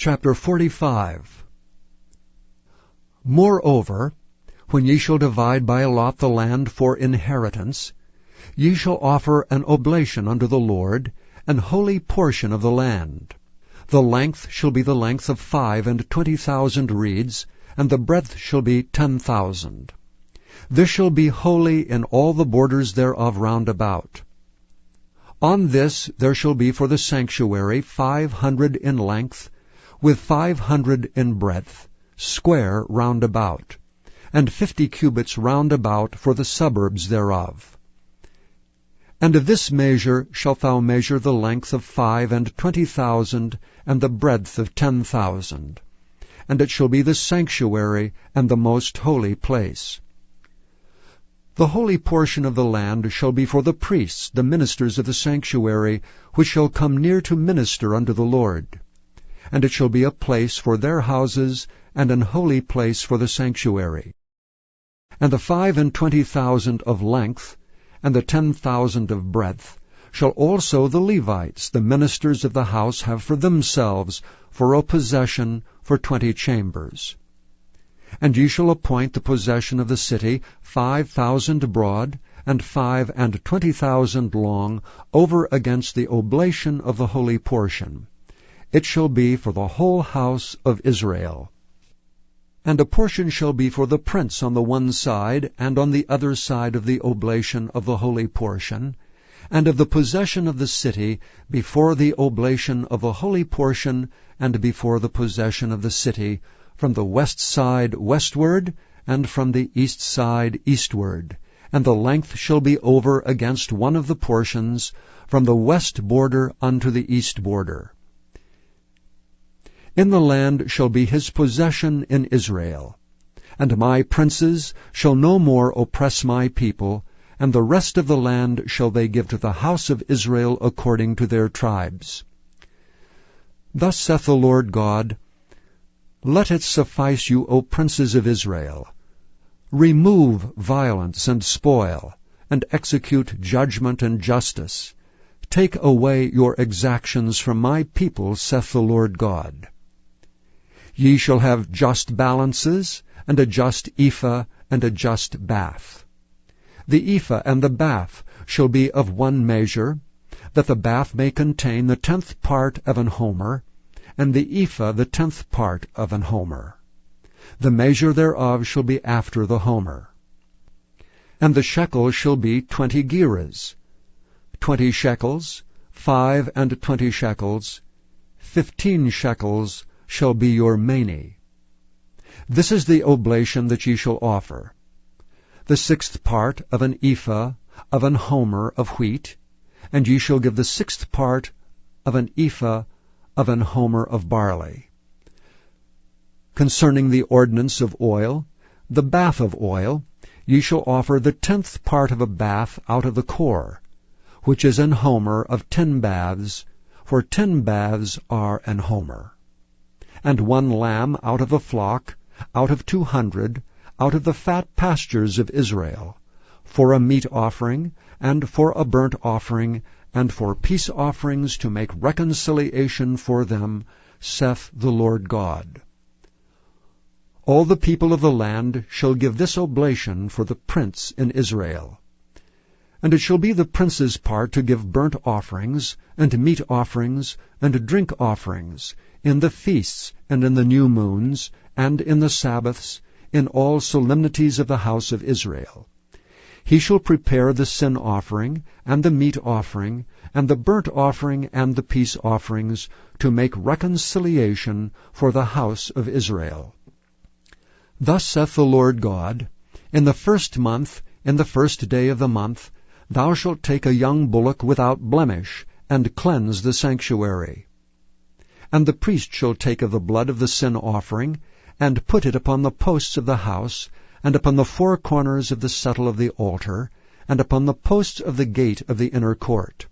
Chapter 45. Moreover, when ye shall divide by lot the land for inheritance, ye shall offer an oblation unto the Lord, an holy portion of the land. The length shall be the length of 25,000 reeds, and the breadth shall be 10,000. This shall be holy in all the borders thereof round about. On this there shall be for the sanctuary 500 in length, with 500 in breadth, square round about, and 50 cubits round about for the suburbs thereof. And of this measure shalt thou measure the length of 25,000, and the breadth of 10,000. And it shall be the sanctuary and the most holy place. The holy portion of the land shall be for the priests, the ministers of the sanctuary, which shall come near to minister unto the Lord. And it shall be a place for their houses, and an holy place for the sanctuary. And the 25,000 of length, and the 10,000 of breadth, shall also the Levites, the ministers of the house, have for themselves, for a possession, for 20 chambers. And ye shall appoint the possession of the city 5,000 broad, and 25,000 long, over against the oblation of the holy portion. It shall be for the whole house of Israel. And a portion shall be for the prince on the one side, and on the other side of the oblation of the holy portion, and of the possession of the city, before the oblation of the holy portion, and before the possession of the city, from the west side westward, and from the east side eastward. And the length shall be over against one of the portions, from the west border unto the east border. In the land shall be his possession in Israel. And my princes shall no more oppress my people, and the rest of the land shall they give to the house of Israel according to their tribes. Thus saith the Lord God, Let it suffice you, O princes of Israel. Remove violence and spoil, and execute judgment and justice. Take away your exactions from my people, saith the Lord God. Ye shall have just balances, and a just ephah, and a just bath. The ephah and the bath shall be of one measure, that the bath may contain the 10th part of an homer, and the ephah the 10th part of an homer. The measure thereof shall be after the homer. And the shekel shall be 20 gerahs, 20 shekels, 25 shekels, 15 shekels shall be your mani. This is the oblation that ye shall offer. The 6th part of an ephah of an homer of wheat, and ye shall give the 6th part of an ephah of an homer of barley. Concerning the ordinance of oil, the bath of oil, ye shall offer the 10th part of a bath out of the core, which is an homer of 10 baths, for 10 baths are an homer. And 1 lamb out of a flock, out of 200, out of the fat pastures of Israel, for a meat offering, and for a burnt offering, and for peace offerings to make reconciliation for them, saith the Lord God. All the people of the land shall give this oblation for the prince in Israel. And it shall be the prince's part to give burnt offerings, and meat offerings, and drink offerings, in the feasts, and in the new moons, and in the Sabbaths, in all solemnities of the house of Israel. He shall prepare the sin offering, and the meat offering, and the burnt offering, and the peace offerings, to make reconciliation for the house of Israel. Thus saith the Lord God, In the 1st month, in the 1st day of the month, thou shalt take a young bullock without blemish, and cleanse the sanctuary. And the priest shall take of the blood of the sin offering, and put it upon the posts of the house, and upon the 4 corners of the settle of the altar, and upon the posts of the gate of the inner court.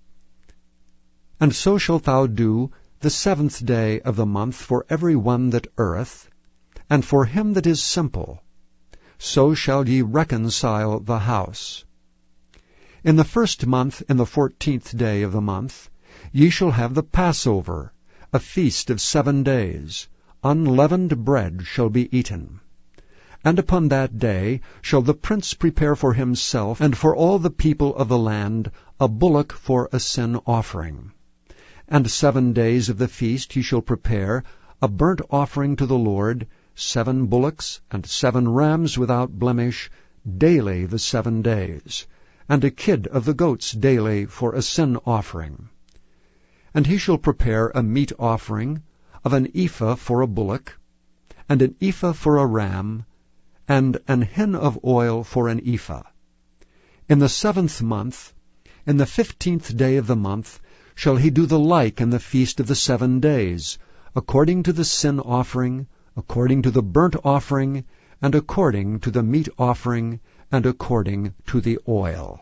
And so shalt thou do the 7th day of the month for every one that erreth, and for him that is simple. So shall ye reconcile the house. In the 1st month, in the 14th day of the month, ye shall have the Passover, a feast of 7 days. Unleavened bread shall be eaten. And upon that day shall the prince prepare for himself and for all the people of the land a bullock for a sin offering. And 7 days of the feast he shall prepare a burnt offering to the Lord, 7 bullocks and 7 rams without blemish, daily the 7 days, and a kid of the goats daily for a sin offering. And he shall prepare a meat offering of an ephah for a bullock, and an ephah for a ram, and an hin of oil for an ephah. In the 7th month, in the 15th day of the month, shall he do the like in the feast of the 7 days, according to the sin offering, according to the burnt offering, and according to the meat offering, and according to the oil.